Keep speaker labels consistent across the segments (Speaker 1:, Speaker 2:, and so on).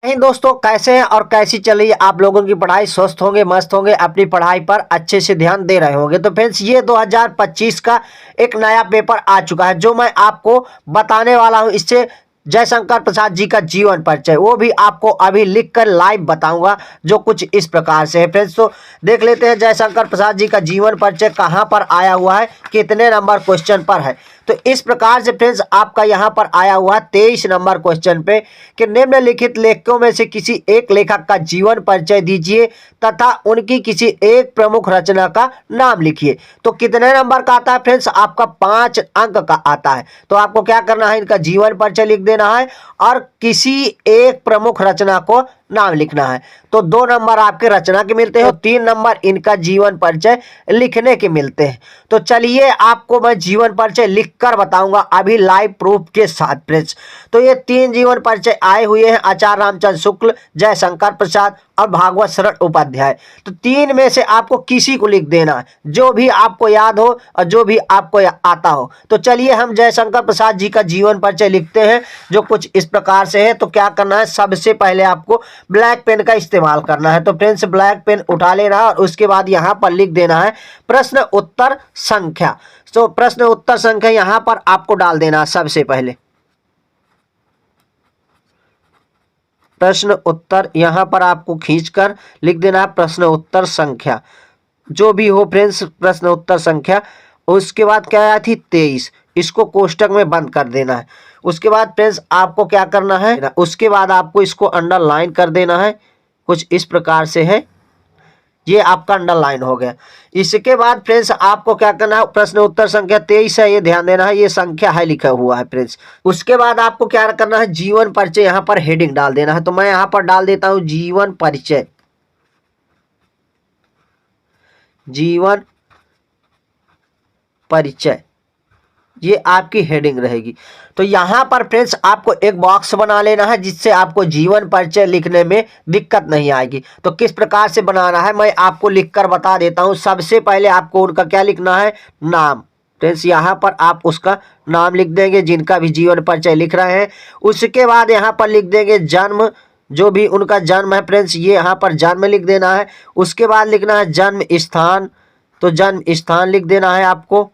Speaker 1: नहीं दोस्तों, कैसे हैं और कैसी चल रही है आप लोगों की पढ़ाई? स्वस्थ होंगे, मस्त होंगे, अपनी पढ़ाई पर अच्छे से ध्यान दे रहे होंगे। तो फ्रेंड्स, ये 2025 का एक नया पेपर आ चुका है जो मैं आपको बताने वाला हूं। इससे जयशंकर प्रसाद जी का जीवन परिचय, वो भी आपको अभी लिख कर लाइव बताऊंगा, जो कुछ इस प्रकार से है। फ्रेंड्स, तो देख लेते हैं जयशंकर प्रसाद जी का जीवन परिचय कहां पर आया हुआ है, कितने नंबर क्वेश्चन पर है। तो इस प्रकार से फ्रेंड्स, आपका यहां पर आया हुआ 23 नंबर क्वेश्चन पे कि निम्नलिखित लेखकों में से किसी एक लेखक का जीवन परिचय दीजिए तथा उनकी किसी एक प्रमुख रचना का नाम लिखिए। तो कितने नंबर का आता है फ्रेंड्स? आपका 5 अंक का आता है। तो आपको क्या करना है, इनका जीवन परिचय लिख देना है और किसी एक प्रमुख रचना को नाम लिखना है। तो 2 नंबर आपके रचना के मिलते हैं और 3 नंबर इनका जीवन परिचय लिखने के मिलते हैं। तो चलिए, आपको मैं जीवन परिचय लिखकर बताऊंगा अभी लाइव प्रूफ के साथ फ्रेंड्स। तो ये 3 जीवन परिचय आए हुए हैं, आचार्य रामचंद्र शुक्ल, जयशंकर प्रसाद और भागवत शरण उपाध्याय। तो 3 में से आपको किसी को लिख देना है, जो भी आपको याद हो और जो भी आपको आता हो। तो चलिए, हम जयशंकर प्रसाद जी का जीवन परिचय लिखते हैं, जो कुछ इस प्रकार से है। तो क्या करना है, सबसे पहले आपको ब्लैक पेन का इस्तेमाल करना है। तो फ्रेंड्स, ब्लैक पेन उठा लेना है और उसके बाद यहां पर लिख देना है प्रश्न उत्तर संख्या। तो प्रश्न उत्तर संख्या यहां पर आपको डाल देना है। सबसे पहले प्रश्न उत्तर यहां पर आपको खींचकर लिख देना है प्रश्न उत्तर संख्या, जो भी हो फ्रेंड्स, प्रश्न उत्तर संख्या। उसके बाद क्या आया थी, 23, इसको कोष्टक में बंद कर देना है। उसके बाद फ्रेंड्स, आपको क्या करना है, उसके बाद आपको इसको अंडरलाइन कर देना है, कुछ इस प्रकार से है। ये आपका अंडरलाइन हो गया। इसके बाद फ्रेंड्स, आपको क्या करना है, प्रश्न उत्तर संख्या 23 है, ये ध्यान देना है, ये संख्या है लिखा हुआ है फ्रेंड्स। उसके बाद आपको क्या करना है, जीवन परिचय यहाँ पर हेडिंग डाल देना है। तो मैं यहाँ पर डाल देता हूँ जीवन परिचय। जीवन परिचय, ये आपकी हेडिंग रहेगी। तो यहां पर फ्रेंड्स, आपको एक बॉक्स बना लेना है, जिससे आपको जीवन परिचय लिखने में दिक्कत नहीं आएगी। तो किस प्रकार से बनाना है, मैं आपको लिखकर बता देता हूं। सबसे पहले आपको उनका क्या लिखना है, नाम। फ्रेंड्स, यहाँ पर आप उसका नाम लिख देंगे, जिनका भी जीवन परिचय लिख रहे हैं। उसके बाद यहाँ पर लिख देंगे जन्म, जो भी उनका जन्म है फ्रेंड्स, ये यहाँ पर जन्म लिख देना है। उसके बाद लिखना है जन्म स्थान, तो जन्म स्थान लिख देना है आपको।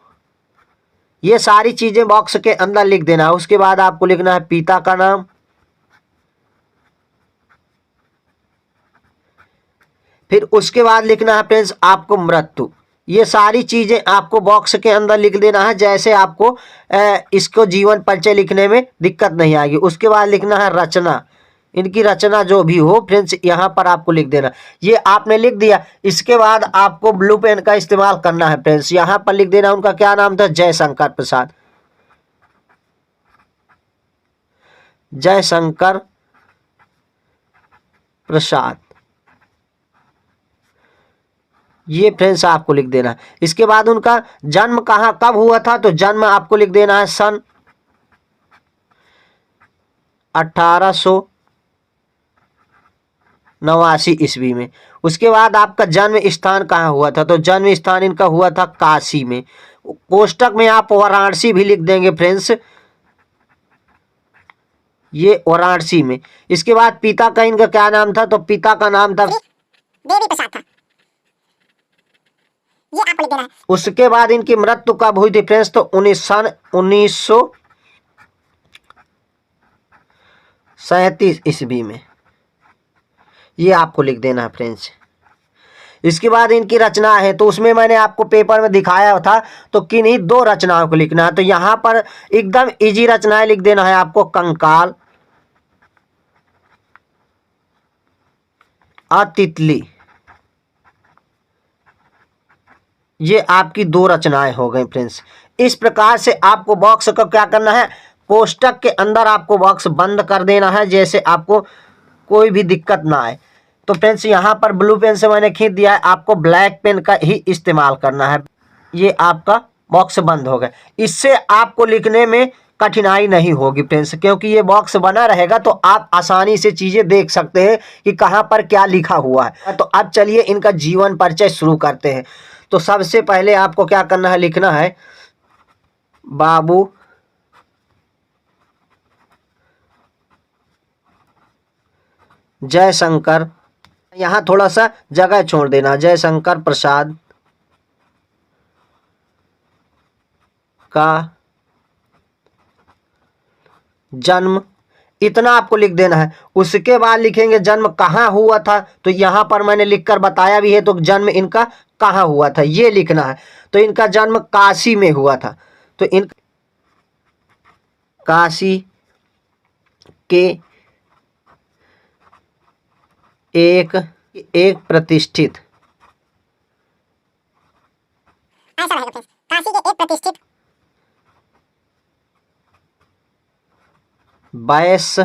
Speaker 1: ये सारी चीजें बॉक्स के अंदर लिख देना है। उसके बाद आपको लिखना है पिता का नाम, फिर उसके बाद लिखना है फ्रेंड्स आपको मृत्यु। ये सारी चीजें आपको बॉक्स के अंदर लिख देना है, जैसे आपको इसको जीवन परिचय लिखने में दिक्कत नहीं आएगी। उसके बाद लिखना है रचना, इनकी रचना जो भी हो फ्रेंड्स, यहाँ पर आपको लिख देना। ये आपने लिख दिया। इसके बाद आपको ब्लू पेन का इस्तेमाल करना है फ्रेंड्स। यहाँ पर लिख देना उनका क्या नाम था, जयशंकर प्रसाद। जयशंकर प्रसाद, ये फ्रेंड्स आपको लिख देना है। इसके बाद उनका जन्म कहाँ कब हुआ था, तो जन्म आपको लिख देना है सन 1889 ईस्वी में। उसके बाद आपका जन्म स्थान कहाँ हुआ था, तो जन्म स्थान इनका हुआ था काशी में। कोष्टक में आप वाराणसी भी लिख देंगे फ्रेंड्स, ये वाराणसी में। इसके बाद पिता का इनका क्या नाम था, तो पिता का नाम था
Speaker 2: देवी प्रसाद था, ये आपको लिख देना है।
Speaker 1: उसके बाद इनकी मृत्यु कब हुई थी फ्रेंड्स, तो 1937 ईस्वी में, ये आपको लिख देना है फ्रेंड्स। इसके बाद इनकी रचना है, तो उसमें मैंने आपको पेपर में दिखाया था, तो किन्हीं 2 रचनाओं को लिखना है। तो यहां पर एकदम इजी रचनाएं लिख देना है आपको, कंकाल और तितली। ये आपकी 2 रचनाएं हो गई फ्रेंड्स। इस प्रकार से आपको बॉक्स को क्या करना है, कोष्टक के अंदर आपको बॉक्स बंद कर देना है, जैसे आपको कोई भी दिक्कत ना आए। तो फ्रेंड्स, यहाँ पर ब्लू पेन से मैंने खींच दिया है, आपको ब्लैक पेन का ही इस्तेमाल करना है। ये आपका बॉक्स बंद हो गया। इससे आपको लिखने में कठिनाई नहीं होगी फ्रेंड्स, क्योंकि ये बॉक्स बना रहेगा तो आप आसानी से चीज़ें देख सकते हैं कि कहाँ पर क्या लिखा हुआ है। तो अब चलिए इनका जीवन परिचय शुरू करते हैं। तो सबसे पहले आपको क्या करना है, लिखना है बाबू जयशंकर, यहाँ थोड़ा सा जगह छोड़ देना, जयशंकर प्रसाद का जन्म, इतना आपको लिख देना है। उसके बाद लिखेंगे जन्म कहाँ हुआ था, तो यहाँ पर मैंने लिखकर बताया भी है, तो जन्म इनका कहाँ हुआ था ये लिखना है। तो इनका जन्म काशी में हुआ था, तो इन काशी के एक प्रतिष्ठित
Speaker 2: ऐसा रहेगा फ्रेंड्स, काशी के एक प्रतिष्ठित
Speaker 1: वैश्य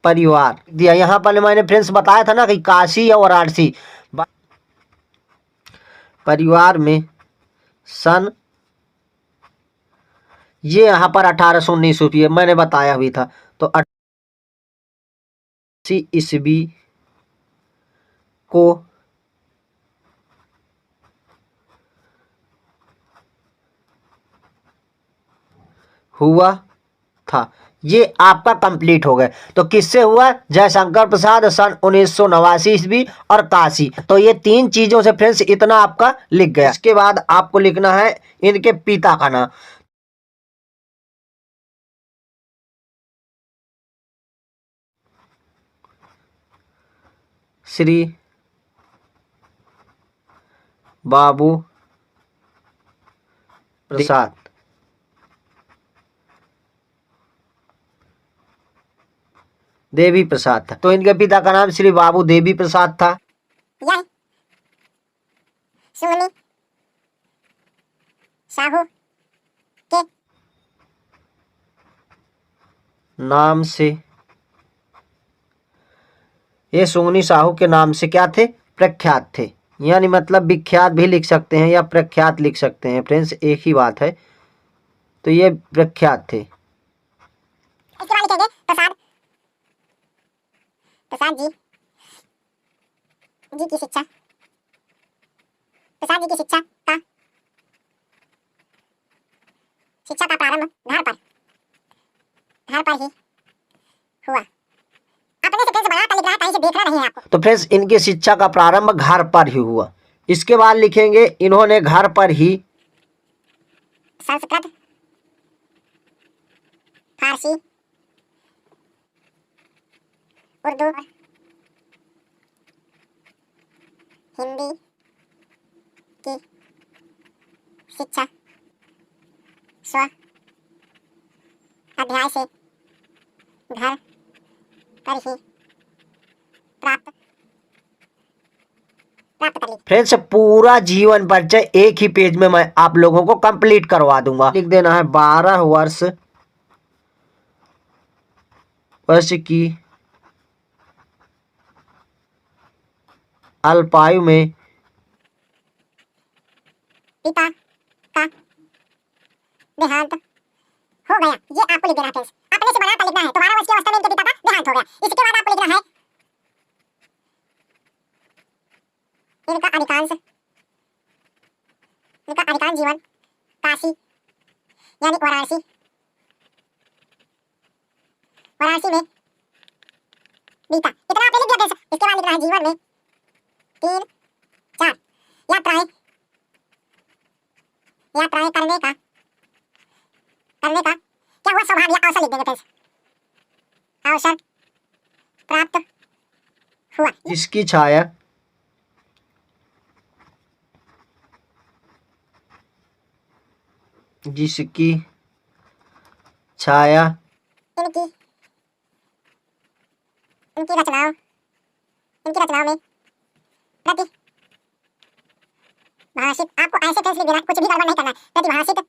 Speaker 1: परिवार दिया। यहाँ पर मैंने फ्रेंड्स बताया था ना कि काशी या वाराणसी परिवार में सन, ये यहाँ पर 1819 मैंने बताया भी था, तो 88 ईस्वी को हुआ था। ये आपका कंप्लीट हो गया। तो किससे हुआ? जयशंकर प्रसाद सन 1989 ईस्वी और काशी। तो ये तीन चीजों से फ्रेंड्स इतना आपका लिख गया। इसके बाद आपको लिखना है इनके पिता का नाम। श्री बाबू प्रसाद, देवी प्रसाद था। तो इनके पिता का नाम श्री बाबू देवी प्रसाद था।
Speaker 2: यह सुंगनी साहू के
Speaker 1: नाम से, ये सुंगनी साहू के नाम से क्या थे? प्रख्यात थे। यानी मतलब विख्यात भी लिख सकते हैं या प्रख्यात लिख सकते हैं फ्रेंड्स, एक ही बात है। तो ये प्रख्यात थे।
Speaker 2: इसके बाद लिखेंगे प्रसाद, प्रसाद जी की शिक्षा, प्रसाद जी की शिक्षा का प्रारंभ घर पर ही हुआ। अपने से फ्रेंड्स बना कर लिख रहा है, कहीं से देखना नहीं है आपको।
Speaker 1: तो फ्रेंड्स इनकी शिक्षा का प्रारंभ घर पर ही हुआ। इसके बाद लिखेंगे इन्होंने घर पर ही
Speaker 2: संस्कृत, फारसी, उर्दू, हिंदी की शिक्षा स्व अध्याय से घर पर ही प्राप्त कर ली।
Speaker 1: फ्रेंड्स पूरा जीवन परिचय एक ही पेज में मैं आप लोगों को कंप्लीट करवा दूंगा। लिख देना है 12 वर्ष की अल्पायु में
Speaker 2: पिता का देहांत हो गया। ये आपको लिख देना है फ्रेंड्स, अपने से बनाकर लिखना है। 12 वर्ष की अवस्था में इनके पिता का देहांत हो गया। इसके बाद आपको लिखना है इनका अधिकांश जीवन काशी यानी वाराणसी में बीता। इतना आपने लिख दिया फ्रेंड्स। इसके बाद लिखना है जीवन में 3-4 यात्राएं करने का क्या हुआ सौभाग्य या अवसर लिख देंगे फ्रेंड्स। अवसर प्राप्त हुआ।
Speaker 1: इसकी छाया जिसकी छाया
Speaker 2: इनकी रचनाओं में प्रतिभाषित, आपको ऐसे फ्रेंड्स लिख देना, कुछ भी गड़बड़ नहीं करना है। प्रतिभाषित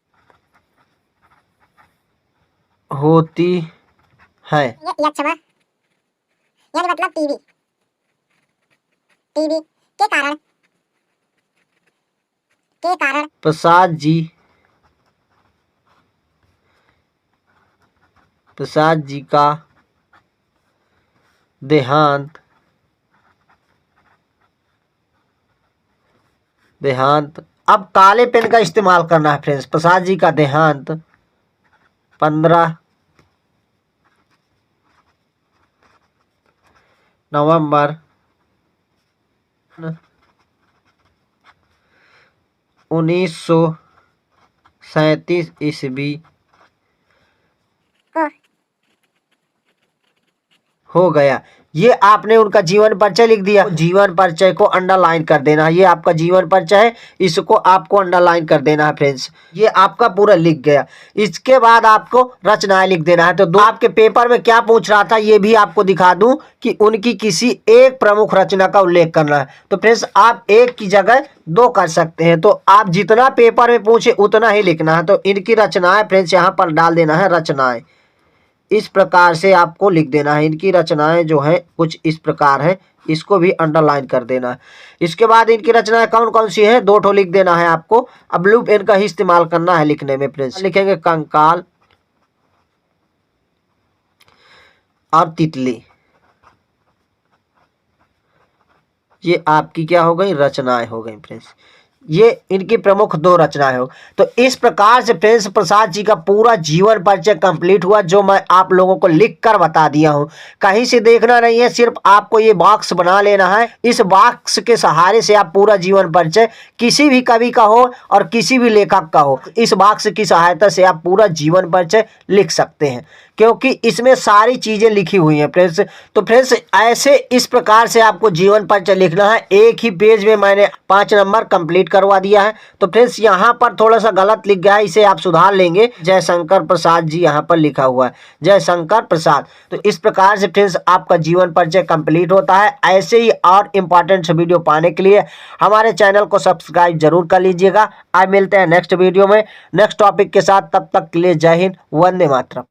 Speaker 1: होती है।
Speaker 2: या क्षमा यानी मतलब टीवी के कारण
Speaker 1: प्रसाद जी का देहांत। अब काले पेन का इस्तेमाल करना है फ्रेंड्स। प्रसाद जी का देहांत 15 नवंबर 1937 ईस्वी
Speaker 2: को
Speaker 1: हो गया। ये आपने उनका जीवन परिचय लिख दिया। जीवन परिचय को अंडरलाइन कर देना है। ये आपका जीवन परिचय है, इसको आपको अंडरलाइन कर देना है फ्रेंड्स। ये आपका पूरा लिख गया। इसके बाद आपको रचनाएं लिख देना है। तो दो आपके पेपर में क्या पूछ रहा था ये भी आपको दिखा दूं कि उनकी किसी एक प्रमुख रचना का उल्लेख करना है। तो फ्रेंड्स आप एक की जगह दो कर सकते हैं। तो आप जितना पेपर में पूछे उतना ही लिखना है। तो इनकी रचनाएं फ्रेंड्स यहाँ पर डाल देना है, रचनाएं इस प्रकार से आपको लिख देना है। इनकी रचनाएं जो हैं कुछ इस प्रकार है, इसको भी अंडरलाइन कर देना है। इसके बाद इनकी रचनाएं कौन कौन सी है, दो ठो लिख देना है आपको। अब ब्लू पेन का ही इस्तेमाल करना है लिखने में फ्रेंड्स। लिखेंगे कंकाल और तितली। ये आपकी क्या हो गई, रचनाएं हो गई फ्रेंड्स। ये इनकी प्रमुख दो रचनाएं हो। तो इस प्रकार से फ्रेंड्स प्रसाद जी का पूरा जीवन परिचय कंप्लीट हुआ, जो मैं आप लोगों को लिख कर बता दिया हूं। कहीं से देखना नहीं है, सिर्फ आपको ये बॉक्स बना लेना है। इस बॉक्स के सहारे से आप पूरा जीवन परिचय किसी भी कवि का हो और किसी भी लेखक का हो, इस बॉक्स की सहायता से आप पूरा जीवन परिचय लिख सकते हैं, क्योंकि इसमें सारी चीजें लिखी हुई हैं फ्रेंड्स। तो फ्रेंड्स ऐसे इस प्रकार से आपको जीवन परिचय लिखना है। एक ही पेज में मैंने 5 नंबर कंप्लीट करवा दिया है। तो फ्रेंड्स यहाँ पर थोड़ा सा गलत लिख गया है, इसे आप सुधार लेंगे। जयशंकर प्रसाद जी यहाँ पर लिखा हुआ है, जयशंकर प्रसाद। तो इस प्रकार से फ्रेंड्स आपका जीवन परिचय कंप्लीट होता है। ऐसे ही और इम्पोर्टेंट वीडियो पाने के लिए हमारे चैनल को सब्सक्राइब जरूर कर लीजिएगा। आज मिलते हैं नेक्स्ट वीडियो में नेक्स्ट टॉपिक के साथ। तब तक के लिए जय हिंद, वंदे मातरम।